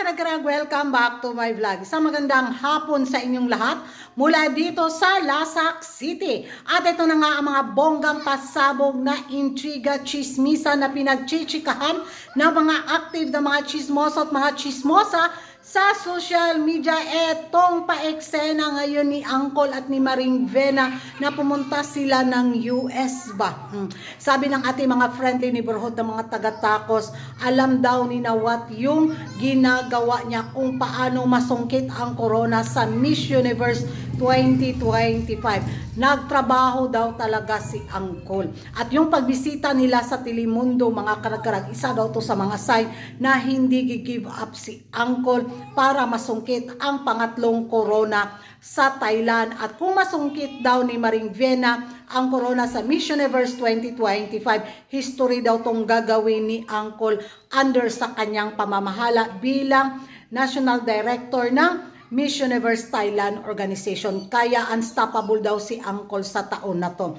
Karagarag, welcome back to my vlog. Isang magandang hapon sa inyong lahat mula dito sa Lasak City. At ito na nga ang mga bonggang pasabog na intriga, chismisa na pinagchichikahan ng mga active na mga chismoso at mga chismosa sa social media. Etong pa-eksena ngayon ni Angkol at ni Maring Vena na pumunta sila ng US ba. Sabi ng ating mga friendly neighborhood ng mga taga-Tacos, alam daw ni Nawat yung ginagawa niya kung paano masungkit ang corona sa Miss Universe 2025. Nagtrabaho daw talaga si Angkol. At yung pagbisita nila sa Telemundo, mga karag-karag, isa daw to sa mga sign na hindi gi-give up si Angkol para masungkit ang pangatlong corona sa Thailand. At kung masungkit daw ni Maring Vena ang corona sa Miss Universe 2025, history daw tong gagawin ni Angkol under sa kanyang pamamahala bilang National Director ng Miss Universe Thailand Organization. Kaya unstoppable daw si Angkol sa taon na to.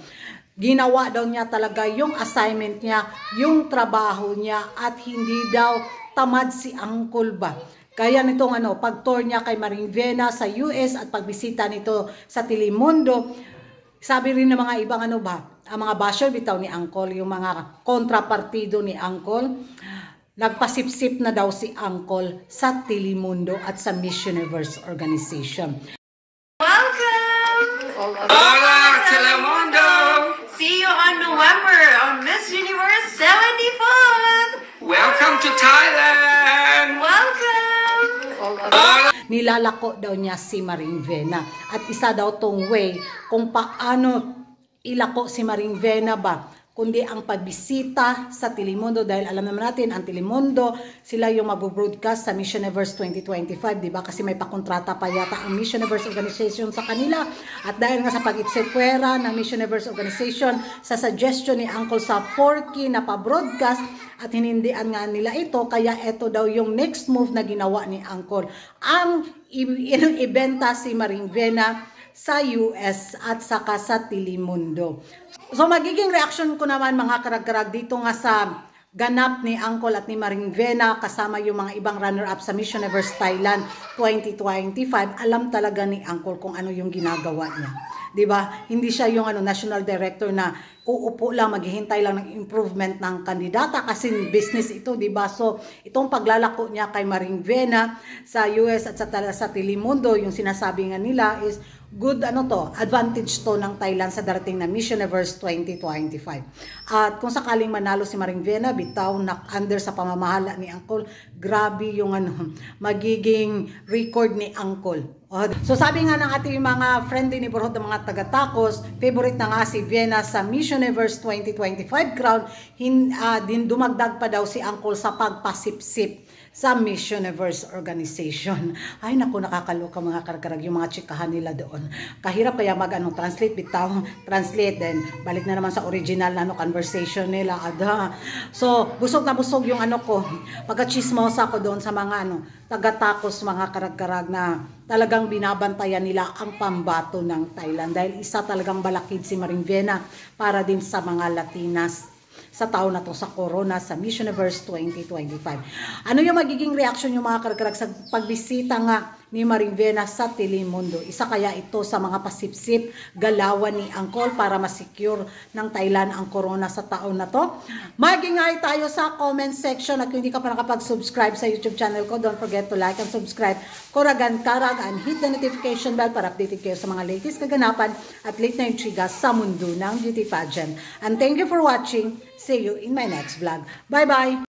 Ginawa daw niya talaga yung assignment niya, yung trabaho niya, at hindi daw tamad si Angkol ba. Kaya nitong pag-tour niya kay Maring Vena sa US at pagbisita nito sa Telemundo, sabi rin ng mga ibang ang mga basher bitaw ni Angkol, yung mga kontrapartido ni Angkol, nagpasipsip na daw si Angkol sa Telemundo at sa Miss Universe Organization. Welcome! Hola, Telemundo! See you on November on Miss Universe 74th! Welcome to Thailand! Welcome! Hola! Nilalako daw niya si Maring Vena. At isa daw tong way kung paano ilako si Maring Vena ba, kundi ang pagbisita sa Telemundo, dahil alam naman natin ang Telemundo, sila yung magbubroadcast sa Miss Universe 2025, di ba? Kasi may pakontrata pa yata ang Miss Universe Organization sa kanila. At dahil nga sa pag-itsepwera ng Miss Universe Organization sa suggestion ni Angkol sa 4K na pa-broadcast at hinindian nga nila ito, kaya ito daw yung next move na ginawa ni Angkol. Ang ibenta si Maring Vena sa US at saka sa Telemundo. So magiging reaction ko naman mga karag-karag dito nga sa ganap ni Angkol at ni Maring Vena kasama yung mga ibang runner-up sa Miss Universe Thailand 2025. Alam talaga ni Angkol kung ano yung ginagawa niya. 'Di ba? Hindi siya yung National Director na uupo lang, maghihintay lang ng improvement ng kandidata kasi business ito, 'di ba? So itong paglalako niya kay Maring Vena sa US at sa Telemundo, yung sinasabi nga nila is good advantage to ng Thailand sa darating na Miss Universe 2025. At kung sakaling manalo si Maring Vena, bitaw na under sa pamamahala ni Angkol, grabe yung magiging record ni Angkol. So sabi nga ng ating mga friendly neighborhood ng mga taga-Tacos, favorite na nga si Vena sa Miss Universe 2025 crown, din dumagdag pa daw si Angkol sa pagpasipsip sa Miss Universe Organization. Ay naku, nakakaloka mga karkarag yung mga chikahan nila doon. Kahirap kaya translate, bitaw, translate, then balik na naman sa original na conversation nila. So busog na busog yung ko, pagka-chismosa ko doon sa mga taga-Tacos, mga karag-karag na talagang binabantayan nila ang pambato ng Thailand dahil isa talagang balakid si Maring Vena para din sa mga Latinas sa taon na to sa corona sa Miss Universe 2025. Ano yung magiging reaction yung mga karag-karag sa pagbisita nga ni Maring Vena sa Telemundo? Isa kaya ito sa mga pasipsip galawan ni Angkol para masecure ng Thailand ang corona sa taon na to? Mag-ingay tayo sa comment section at kung hindi ka pa nakapag-subscribe sa YouTube channel ko, don't forget to like and subscribe Kuragan Karag and hit the notification bell para updated kayo sa mga latest kaganapan at late na intriga sa mundo ng beauty pageant. And thank you for watching. See you in my next vlog. Bye-bye!